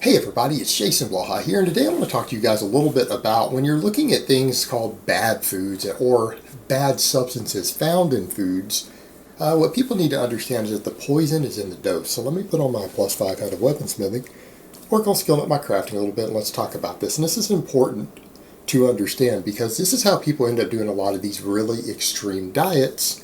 Hey everybody, it's Jason Blaha here, and today I want to talk to you guys a little bit about when you're looking at things called bad foods or bad substances found in foods. What people need to understand is that the poison is in the dose. So let me put on my +5 head of weaponsmithing, work on skilling up my crafting a little bit, and let's talk about this. And this is important to understand because this is how people end up doing a lot of these really extreme diets,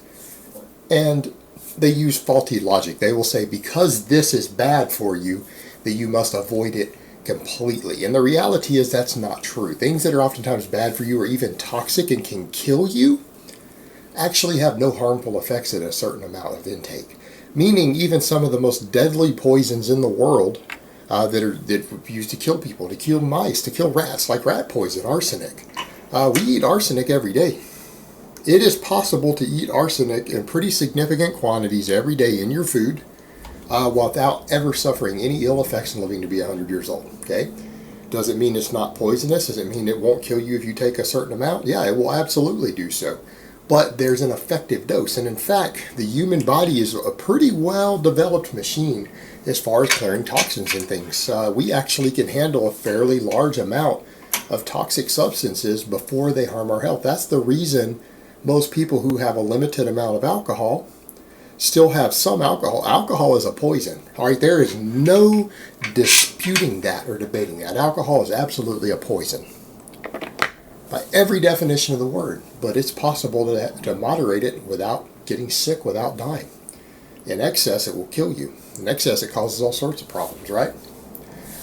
and they use faulty logic. They will say, because this is bad for you, that you must avoid it completely. And the reality is that's not true. Things that are oftentimes bad for you or even toxic and can kill you actually have no harmful effects at a certain amount of intake. Meaning even some of the most deadly poisons in the world that are used to kill people, to kill mice, to kill rats, like rat poison, arsenic. We eat arsenic every day. It is possible to eat arsenic in pretty significant quantities every day in your food without ever suffering any ill effects and living to be 100 years old. Okay? Does it mean it's not poisonous? Does it mean it won't kill you if you take a certain amount? Yeah, it will absolutely do so. But there's an effective dose. And in fact, the human body is a pretty well-developed machine as far as clearing toxins and things. We actually can handle a fairly large amount of toxic substances before they harm our health. That's the reason most people who have a limited amount of alcohol still have some alcohol. Alcohol is a poison. All right, there is no disputing that or debating that. Alcohol is absolutely a poison by every definition of the word, but it's possible to moderate it without getting sick, without dying. In excess, it will kill you. In excess, it causes all sorts of problems, right?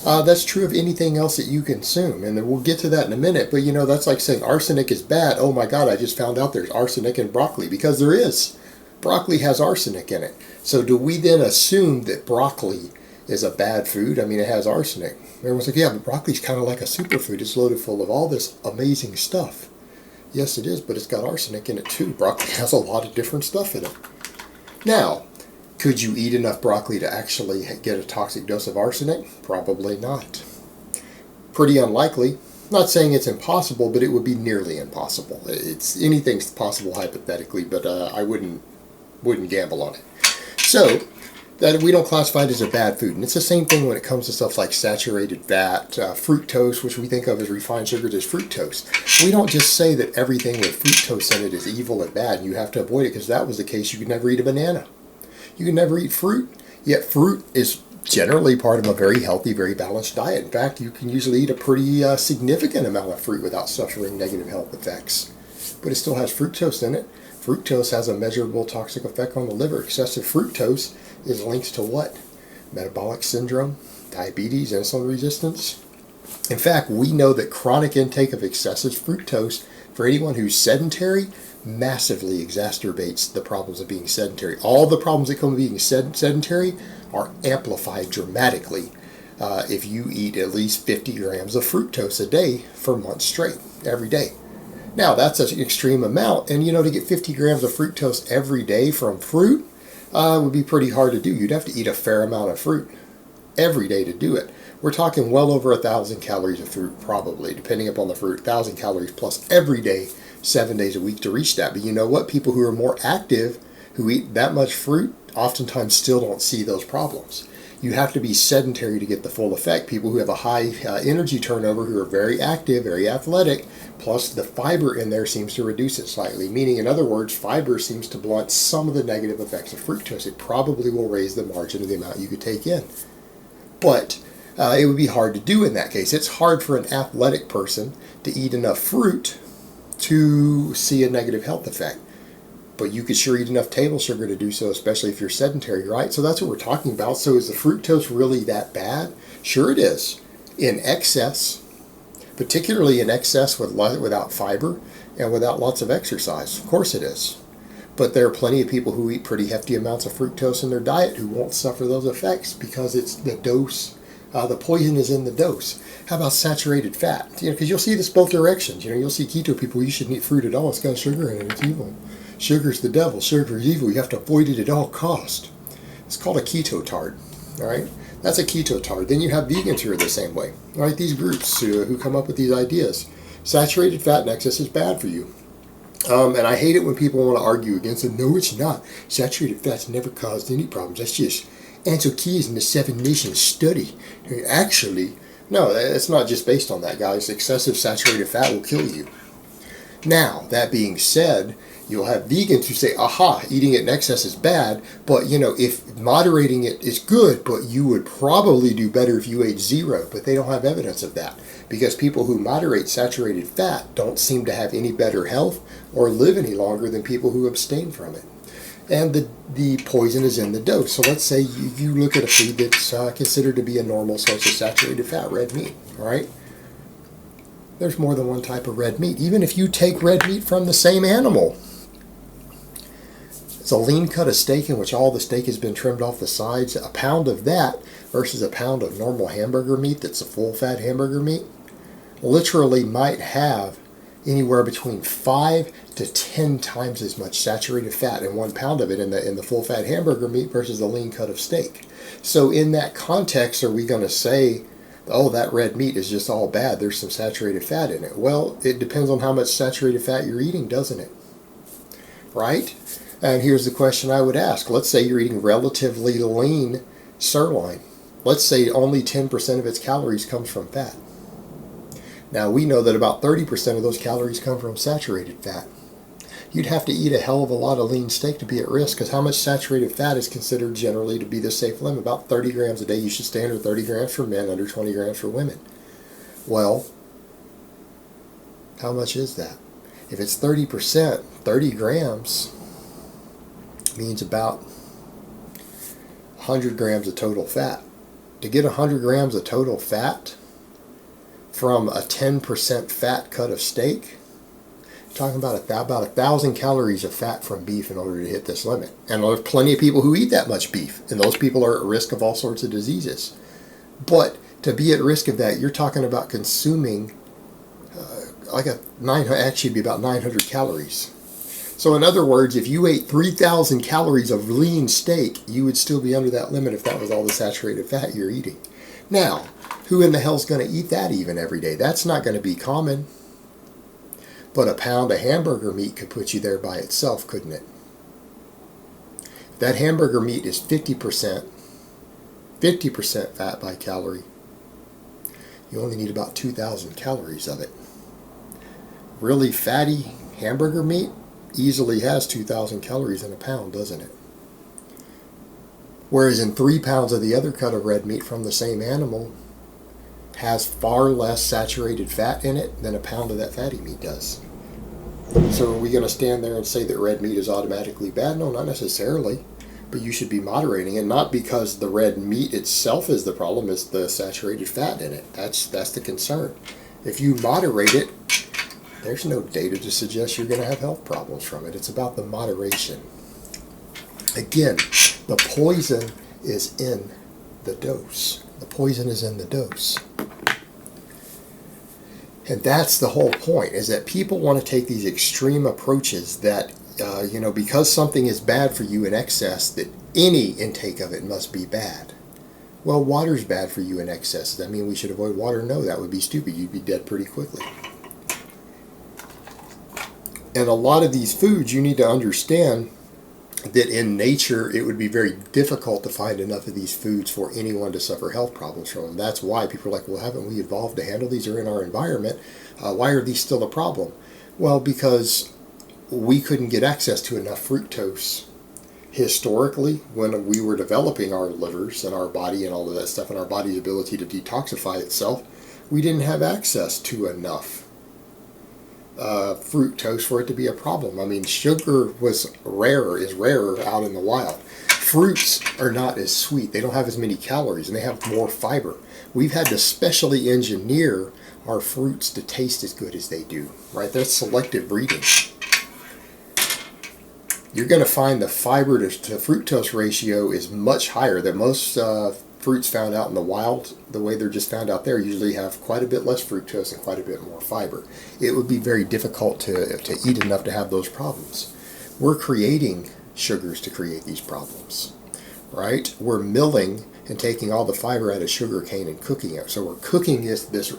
That's true of anything else that you consume, and we'll get to that in a minute, but that's like saying arsenic is bad. Oh my God, I just found out there's arsenic in broccoli, because there is. Broccoli has arsenic in it. So do we then assume that broccoli is a bad food? I mean, it has arsenic. Everyone's like, yeah, but broccoli's kind of like a superfood. It's loaded full of all this amazing stuff. Yes, it is, but it's got arsenic in it too. Broccoli has a lot of different stuff in it. Now, could you eat enough broccoli to actually get a toxic dose of arsenic? Probably not. Pretty unlikely. Not saying it's impossible, but it would be nearly impossible. Anything's possible hypothetically, but I wouldn't gamble on it. So that we don't classify it as a bad food. And it's the same thing when it comes to stuff like saturated fat, fructose, which we think of as refined sugars as fructose. We don't just say that everything with fructose in it is evil and bad, and you have to avoid it, because if that was the case, you could never eat a banana. You can never eat fruit. Yet fruit is generally part of a very healthy, very balanced diet. In fact, you can usually eat a pretty significant amount of fruit without suffering negative health effects. But it still has fructose in it. Fructose has a measurable toxic effect on the liver. Excessive fructose is linked to what? Metabolic syndrome, diabetes, insulin resistance. In fact, we know that chronic intake of excessive fructose for anyone who's sedentary massively exacerbates the problems of being sedentary. All the problems that come with being sedentary are amplified dramatically if you eat at least 50 grams of fructose a day for months straight, every day. Now, that's an extreme amount, and to get 50 grams of fructose every day from fruit would be pretty hard to do. You'd have to eat a fair amount of fruit every day to do it. We're talking well over 1,000 calories of fruit, probably, depending upon the fruit. 1,000 calories plus every day, 7 days a week to reach that. But you know what? People who are more active, who eat that much fruit, oftentimes still don't see those problems. You have to be sedentary to get the full effect. People who have a high energy turnover, who are very active, very athletic, plus the fiber in there seems to reduce it slightly. Meaning, in other words, fiber seems to blunt some of the negative effects of fructose. It probably will raise the margin of the amount you could take in. But it would be hard to do in that case. It's hard for an athletic person to eat enough fruit to see a negative health effect. But you could sure eat enough table sugar to do so, especially if you're sedentary, right? So that's what we're talking about. So is the fructose really that bad? Sure it is. In excess, particularly in excess without fiber and without lots of exercise. Of course it is. But there are plenty of people who eat pretty hefty amounts of fructose in their diet who won't suffer those effects because it's the dose. The poison is in the dose. How about saturated fat? Because you'll see this both directions. You'll see keto people, you shouldn't eat fruit at all. It's got sugar in it. It's evil. Sugar's the devil. Sugar is evil. You have to avoid it at all cost. It's called a ketotard. All right? That's a ketotard. Then you have vegans who are the same way. All right? These groups who come up with these ideas. Saturated fat in excess is bad for you. And I hate it when people want to argue against it. No, it's not. Saturated fat's never caused any problems. That's just answer keys in the Seven Nations study. Actually, no, it's not just based on that, guys. Excessive saturated fat will kill you. Now, that being said, you'll have vegans who say, aha, eating it in excess is bad, but if moderating it is good, but you would probably do better if you ate zero, but they don't have evidence of that. Because people who moderate saturated fat don't seem to have any better health or live any longer than people who abstain from it. And the poison is in the dose. So let's say you look at a food that's considered to be a normal source of saturated fat, red meat, all right? There's more than one type of red meat. Even if you take red meat from the same animal, it's a lean cut of steak in which all the steak has been trimmed off the sides. A pound of that versus a pound of normal hamburger meat that's a full-fat hamburger meat literally might have anywhere between 5 to 10 times as much saturated fat in 1 pound of it in the full-fat hamburger meat versus the lean cut of steak. So in that context, are we going to say, oh, that red meat is just all bad, there's some saturated fat in it? Well, it depends on how much saturated fat you're eating, doesn't it? Right? And here's the question I would ask. Let's say you're eating relatively lean sirloin. Let's say only 10% of its calories comes from fat. Now, we know that about 30% of those calories come from saturated fat. You'd have to eat a hell of a lot of lean steak to be at risk, because how much saturated fat is considered generally to be the safe limit? About 30 grams a day. You should stay under 30 grams for men, under 20 grams for women. Well, how much is that? If it's 30%, 30 grams means about 100 grams of total fat. To get 100 grams of total fat from a 10% fat cut of steak, you're talking about 1,000 calories of fat from beef in order to hit this limit. And there's plenty of people who eat that much beef, and those people are at risk of all sorts of diseases. But to be at risk of that, you're talking about consuming actually be about 900 calories. So in other words, if you ate 3,000 calories of lean steak, you would still be under that limit if that was all the saturated fat you're eating. Now, who in the hell's going to eat that even every day? That's not going to be common. But a pound of hamburger meat could put you there by itself, couldn't it? If that hamburger meat is 50% fat by calorie, you only need about 2,000 calories of it. Really fatty hamburger meat easily has 2,000 calories in a pound, doesn't it? Whereas in 3 pounds of the other cut of red meat from the same animal has far less saturated fat in it than a pound of that fatty meat does. So are we going to stand there and say that red meat is automatically bad? No, not necessarily. But you should be moderating it, not because the red meat itself is the problem, it's the saturated fat in it. That's the concern. If you moderate it, there's no data to suggest you're going to have health problems from it. It's about the moderation. Again, the poison is in the dose. The poison is in the dose. And that's the whole point, is that people want to take these extreme approaches that, because something is bad for you in excess, that any intake of it must be bad. Well, water's bad for you in excess. Does that mean we should avoid water? No, that would be stupid. You'd be dead pretty quickly. And a lot of these foods, you need to understand that in nature, it would be very difficult to find enough of these foods for anyone to suffer health problems from them. That's why people are like, well, haven't we evolved to handle these? Are in our environment. Why are these still a problem? Well, because we couldn't get access to enough fructose. Historically, when we were developing our livers and our body and all of that stuff and our body's ability to detoxify itself, we didn't have access to enough fructose for it to be a problem. I mean, sugar is rarer out in the wild. Fruits are not as sweet. They don't have as many calories, and they have more fiber. We've had to specially engineer our fruits to taste as good as they do, right? That's selective breeding. You're going to find the fiber to fructose ratio is much higher than most fruits found out in the wild. The way they're just found out there usually have quite a bit less fructose and quite a bit more fiber. It would be very difficult to eat enough to have those problems. We're creating sugars to create these problems, right? We're milling and taking all the fiber out of sugar cane and cooking it. So we're cooking this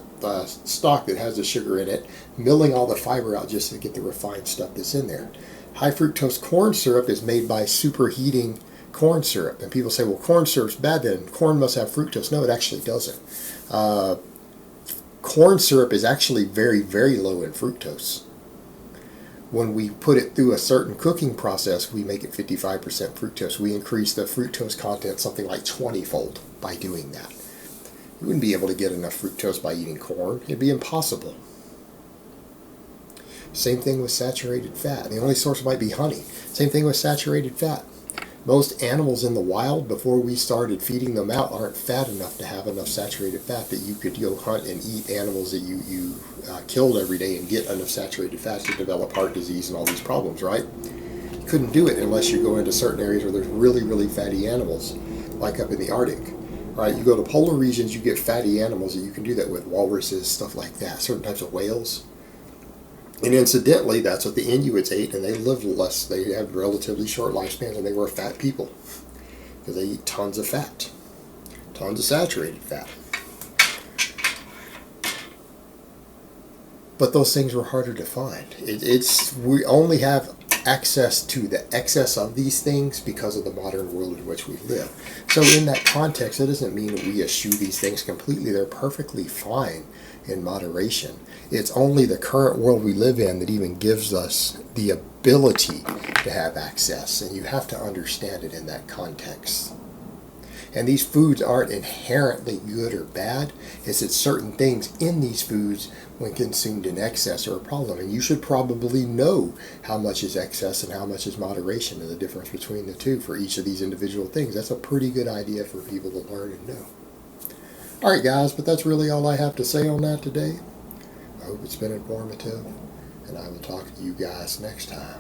stock that has the sugar in it, milling all the fiber out just to get the refined stuff that's in there. High fructose corn syrup is made by superheating corn syrup. And people say, well, corn syrup's bad then. Corn must have fructose. No, it actually doesn't. Corn syrup is actually very, very low in fructose. When we put it through a certain cooking process, we make it 55% fructose. We increase the fructose content something like 20-fold by doing that. You wouldn't be able to get enough fructose by eating corn. It'd be impossible. Same thing with saturated fat. The only source might be honey. Same thing with saturated fat. Most animals in the wild, before we started feeding them out, aren't fat enough to have enough saturated fat that you could go hunt and eat animals that you killed every day and get enough saturated fat to develop heart disease and all these problems, right? You couldn't do it unless you go into certain areas where there's really, really fatty animals, like up in the Arctic, right? You go to polar regions, you get fatty animals that you can do that with, walruses, stuff like that, certain types of whales. And incidentally, that's what the Inuits ate, and they lived less. They had relatively short lifespans, and they were fat people because they eat tons of fat, tons of saturated fat. But those things were harder to find. We only have access to the excess of these things because of the modern world in which we live. So in that context, it doesn't mean that we eschew these things completely. They're perfectly fine in moderation. It's only the current world we live in that even gives us the ability to have access, and you have to understand it in that context. And these foods aren't inherently good or bad. It's that certain things in these foods, when consumed in excess, are a problem. And you should probably know how much is excess and how much is moderation, and the difference between the two for each of these individual things. That's a pretty good idea for people to learn and know. Alright guys, but that's really all I have to say on that today. I hope it's been informative, and I will talk to you guys next time.